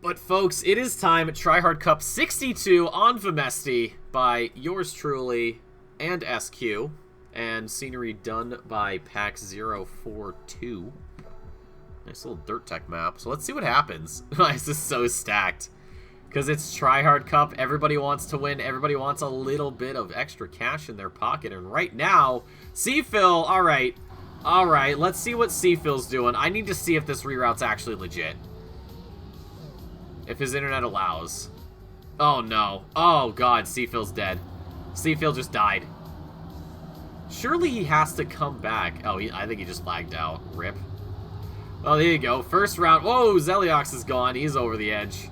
But folks, it is time at TryHard Cup 62 on Vimesti by yours truly and SQ, and scenery done by Pack042. Nice little dirt tech map. So let's see what happens. This is so stacked. Because it's TryHard Cup, everybody wants to win, everybody wants a little bit of extra cash in their pocket, and right now, C-Phil, alright, let's see what C-Phil's doing. I need to see if this reroute's actually legit. If his internet allows. Oh no. Oh god, C-Phil's dead. C-Phil just died. Surely he has to come back. Oh, I think he just lagged out. Rip. Oh, there you go. First round. Whoa, Zeliox is gone. He's over the edge.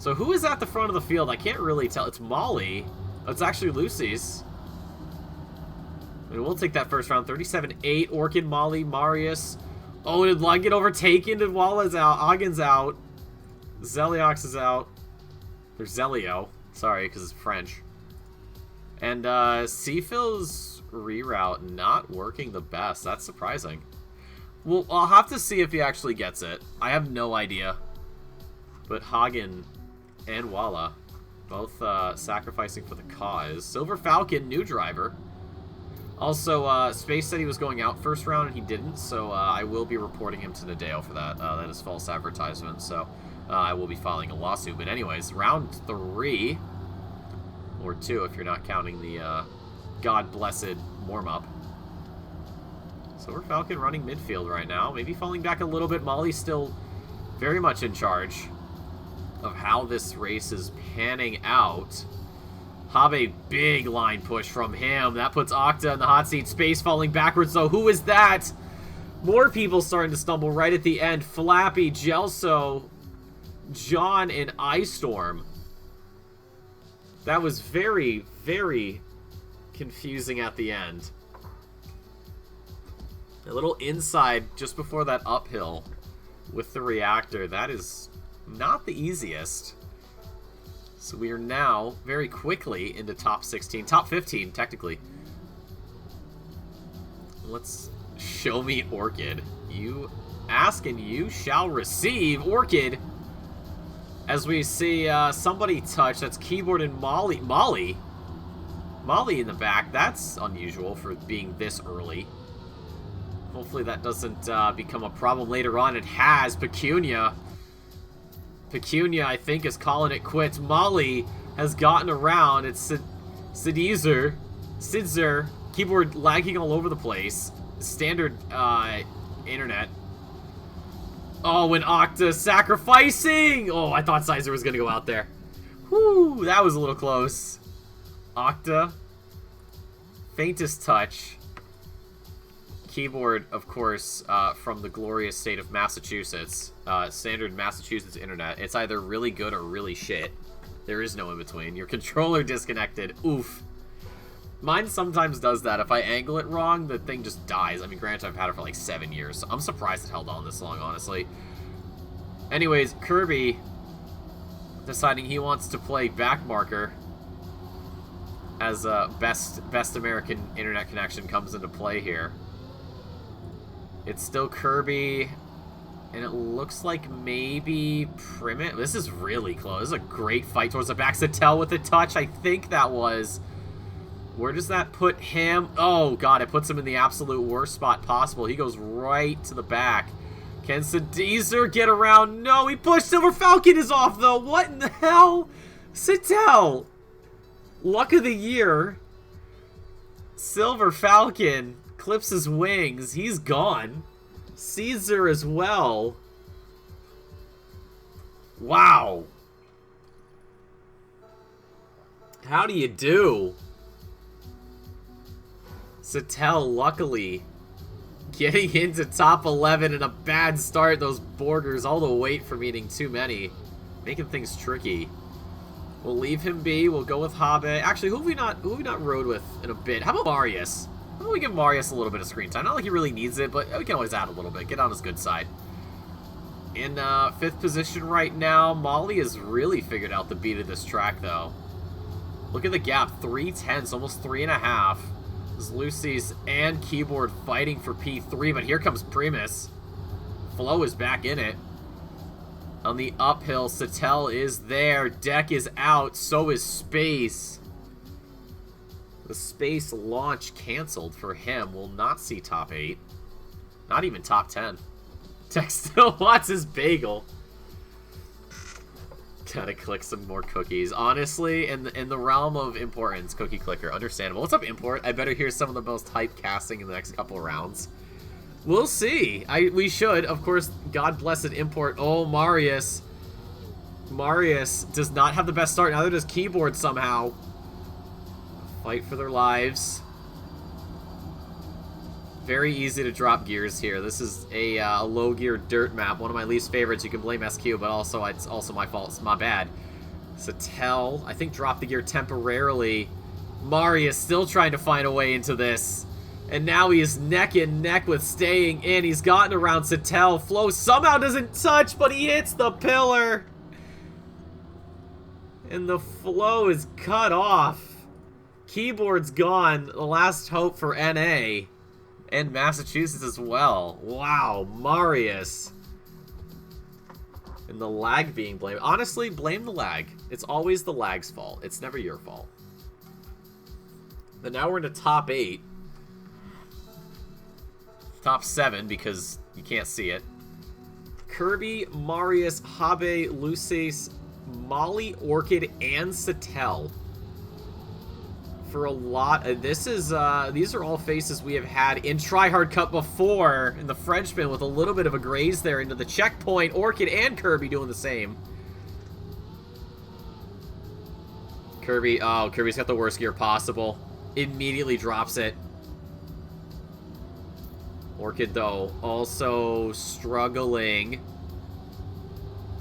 So who is at the front of the field? I can't really tell. It's Molly. Oh, it's actually Lucy's. I mean, we'll take that first round. 37-8. Orchid, Molly, Marius. Oh, did Lund get overtaken? Did Walla's out? Ogden's out. Zeliox is out. There's Zelio. Sorry, because it's French. And C-Phil's reroute not working the best. That's surprising. Well, I'll have to see if he actually gets it. I have no idea. But Hagen and Walla both sacrificing for the cause. Silver Falcon, new driver. Also, Space said he was going out first round and he didn't, so I will be reporting him to Nadeo for that. That is false advertisement, so I will be filing a lawsuit. But anyways, round 3, or 2 if you're not counting the God-blessed warm-up. Silver Falcon running midfield right now, maybe falling back a little bit. Molly's still very much in charge of how this race is panning out. Habe, big line push from him. That puts Octa in the hot seat. Space falling backwards, though. Who is that? More people starting to stumble right at the end. Flappy, Gelso, John, and Ice Storm. That was very, very confusing at the end. A little inside just before that uphill with the reactor. That is not the easiest. So we are now very quickly into top 16, top 15 technically. Let's show me Orchid. You ask and you shall receive. Orchid, as we see somebody touch. That's Keyboard and Molly. Molly in the back. That's unusual for being this early. Hopefully that doesn't become a problem later on. It has. Pecunia, I think, is calling it quits. Molly has gotten around. It's Sidzer. Keyboard lagging all over the place. Standard internet. Oh, and Octa sacrificing! Oh, I thought Sizer was going to go out there. Whew, that was a little close. Octa. Faintest touch. Keyboard, of course, from the glorious state of Massachusetts. Standard Massachusetts internet. It's either really good or really shit. There is no in between. Your controller disconnected. Oof. Mine sometimes does that. If I angle it wrong, the thing just dies. I mean, granted, I've had it for like 7 years, so I'm surprised it held on this long, honestly. Anyways, Kirby deciding he wants to play backmarker as best American internet connection comes into play here. It's still Kirby, and it looks like maybe Primit. This is really close. This is a great fight towards the back. Satel with a touch. I think that was... Where does that put him? Oh, God, it puts him in the absolute worst spot possible. He goes right to the back. Can Sadizer get around? No, he pushed. Silver Falcon is off, though. What in the hell? Satel. Luck of the year. Silver Falcon clips his wings. He's gone. Caesar as well. Wow. How do you do? Satel, luckily, getting into top 11 in a bad start. Those borders, all the weight from eating too many, making things tricky. We'll leave him be. We'll go with Habe. Actually, who have we not rode with in a bit? How about Marius? How about we give Marius a little bit of screen time? Not like he really needs it, but we can always add a little bit. Get on his good side. In 5th position right now, Molly has really figured out the beat of this track, though. Look at the gap. 3/10, almost 3.5. Lucy's and Keyboard fighting for P3, but here comes Primus. Flo is back in it. On the uphill, Sattel is there. Deck is out. So is Space. The Space launch canceled for him. Will not see top 8. Not even top 10. Tech still wants his bagel. Gotta click some more cookies. Honestly, in the realm of importance, cookie clicker, understandable. What's up, Import? I better hear some of the most hype casting in the next couple of rounds. We'll see. We should. Of course, God blessed Import. Oh, Marius. Marius does not have the best start. Neither does Keyboard somehow. Fight for their lives. Very easy to drop gears here. This is a low gear dirt map. One of my least favorites. You can blame SQ, but also it's also my fault. It's my bad. Sattel, I think, dropped the gear temporarily. Marius still trying to find a way into this. And now he is neck and neck with staying in. He's gotten around Sattel. Flo somehow doesn't touch, but he hits the pillar. And the flow is cut off. Keyboard's gone. The last hope for NA. And Massachusetts as well. Wow, Marius. And the lag being blamed. Honestly, blame the lag. It's always the lag's fault. It's never your fault. But now we're into top 8. Top 7, because you can't see it. Kirby, Marius, Habe, Luces, Molly, Orchid, and Sattel. For a lot of these are all faces we have had in TryHard Cup before, in the Frenchman, with a little bit of a graze there into the checkpoint. Orchid and Kirby doing the same. Kirby, oh, Kirby's got the worst gear possible. Immediately drops it. Orchid, though, also struggling.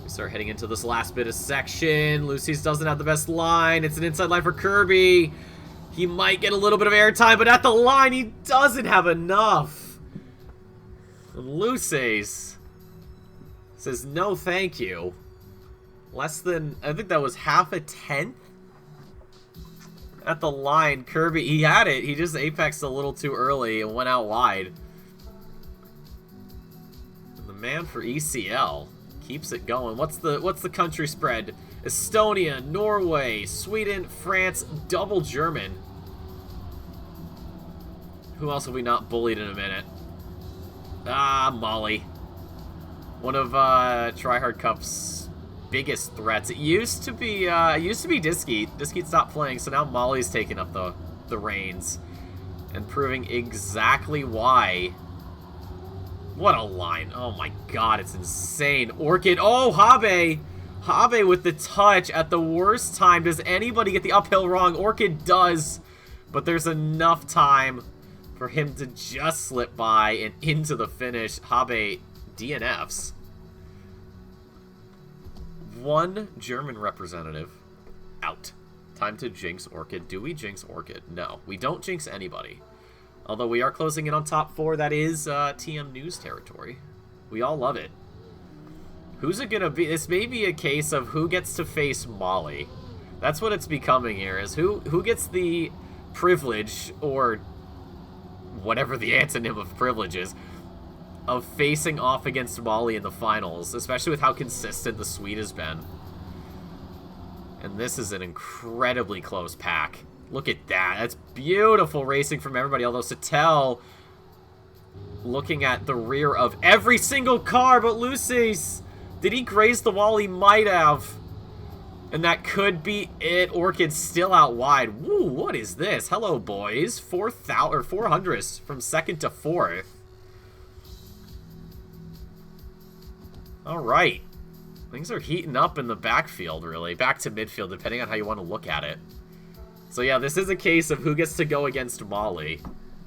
We start heading into this last bit of section. Lucy's doesn't have the best line. It's an inside line for Kirby. He might get a little bit of airtime, but at the line, he doesn't have enough. Luces says no thank you. Less than, I think that was half a tenth at the line. Kirby, he had it. He just apexed a little too early and went out wide. And the man for ECL keeps it going. What's the country spread? Estonia, Norway, Sweden, France, double German. Who else have we not bullied in a minute? Ah, Molly. One of TryHard Cup's biggest threats. It used to be Diskeet. Diskeet stopped playing, so now Molly's taking up the reins and proving exactly why. What a line. Oh my god, it's insane. Orchid. Oh, Habe. Habe with the touch at the worst time. Does anybody get the uphill wrong? Orchid does, but there's enough time for him to just slip by and into the finish. Habe DNFs. One German representative out. Time to jinx Orchid. Do we jinx Orchid? No, we don't jinx anybody. Although we are closing in on top 4. That is TM News territory. We all love it. Who's it gonna be? This may be a case of who gets to face Molly. That's what it's becoming here, is who gets the privilege, or whatever the antonym of privilege is, of facing off against Molly in the finals, especially with how consistent the Swede has been. And this is an incredibly close pack. Look at that. That's beautiful racing from everybody, although Sattel looking at the rear of every single car, but Lucy's. Did he graze the wall? He might have. And that could be it. Orchid's still out wide. Woo, what is this? Hello, boys. 400th from 2nd to 4th. All right. Things are heating up in the backfield, really. Back to midfield, depending on how you want to look at it. So yeah, this is a case of who gets to go against Molly.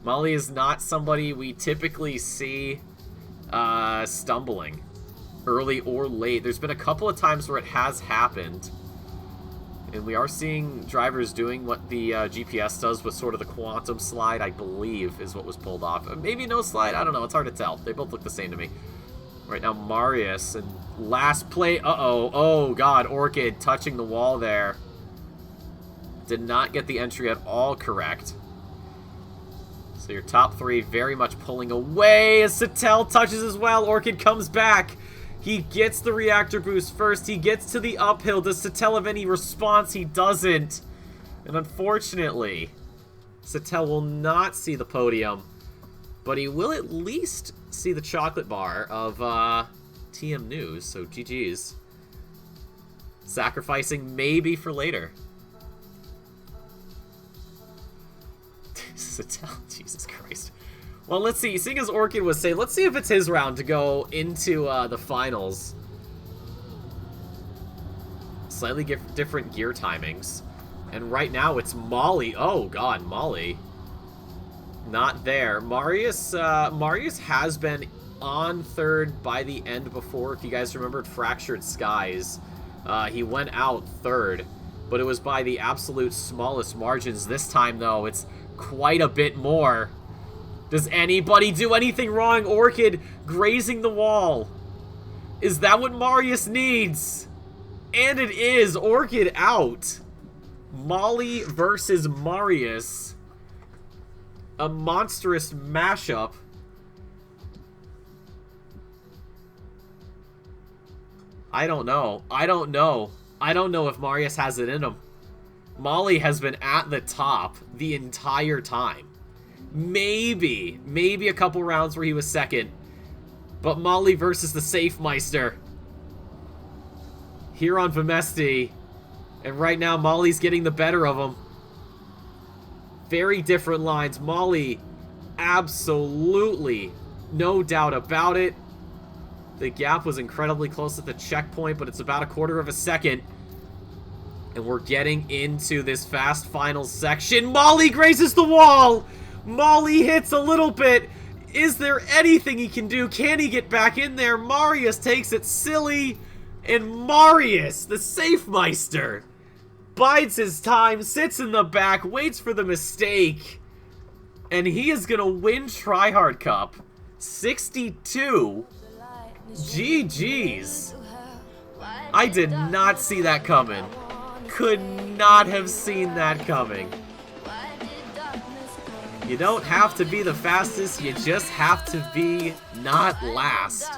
Molly is not somebody we typically see stumbling early or late. There's been a couple of times where it has happened. And we are seeing drivers doing what the GPS does with sort of the quantum slide, I believe, is what was pulled off. Maybe no slide, I don't know, it's hard to tell. They both look the same to me. Right now, Marius, and last play, oh god, Orchid touching the wall there. Did not get the entry at all correct. So your top 3 very much pulling away as Sattel touches as well. Orchid comes back. He gets the reactor boost first. He gets to the uphill. Does Satel have any response? He doesn't. And unfortunately, Satel will not see the podium. But he will at least see the chocolate bar of TM News. So GG's. Sacrificing maybe for later. Satel, Jesus Christ. Well, let's see. Seeing as Orchid was saying, let's see if it's his round to go into the finals. Slightly different gear timings. And right now it's Molly. Oh, God, Molly. Not there. Marius has been on third by the end before. If you guys remembered Fractured Skies, he went out third. But it was by the absolute smallest margins. This time, though, it's quite a bit more. Does anybody do anything wrong? Orchid grazing the wall. Is that what Marius needs? And it is. Orchid out. Molly versus Marius. A monstrous mashup. I don't know. I don't know. I don't know if Marius has it in him. Molly has been at the top the entire time. Maybe a couple rounds where he was second. But Molly versus the Safemeister. Here on Vimesti. And right now, Molly's getting the better of him. Very different lines. Molly, absolutely, no doubt about it. The gap was incredibly close at the checkpoint, but it's about a quarter of a second. And we're getting into this fast finals section. Molly grazes the wall! Molly hits a little bit. Is there anything he can do? Can he get back in there? Marius takes it silly. And Marius, the Safemeister, bides his time, sits in the back, waits for the mistake. And he is going to win TryHard Cup. 62. GG's. I did not see that coming. Could not have seen that coming. You don't have to be the fastest, you just have to be not last.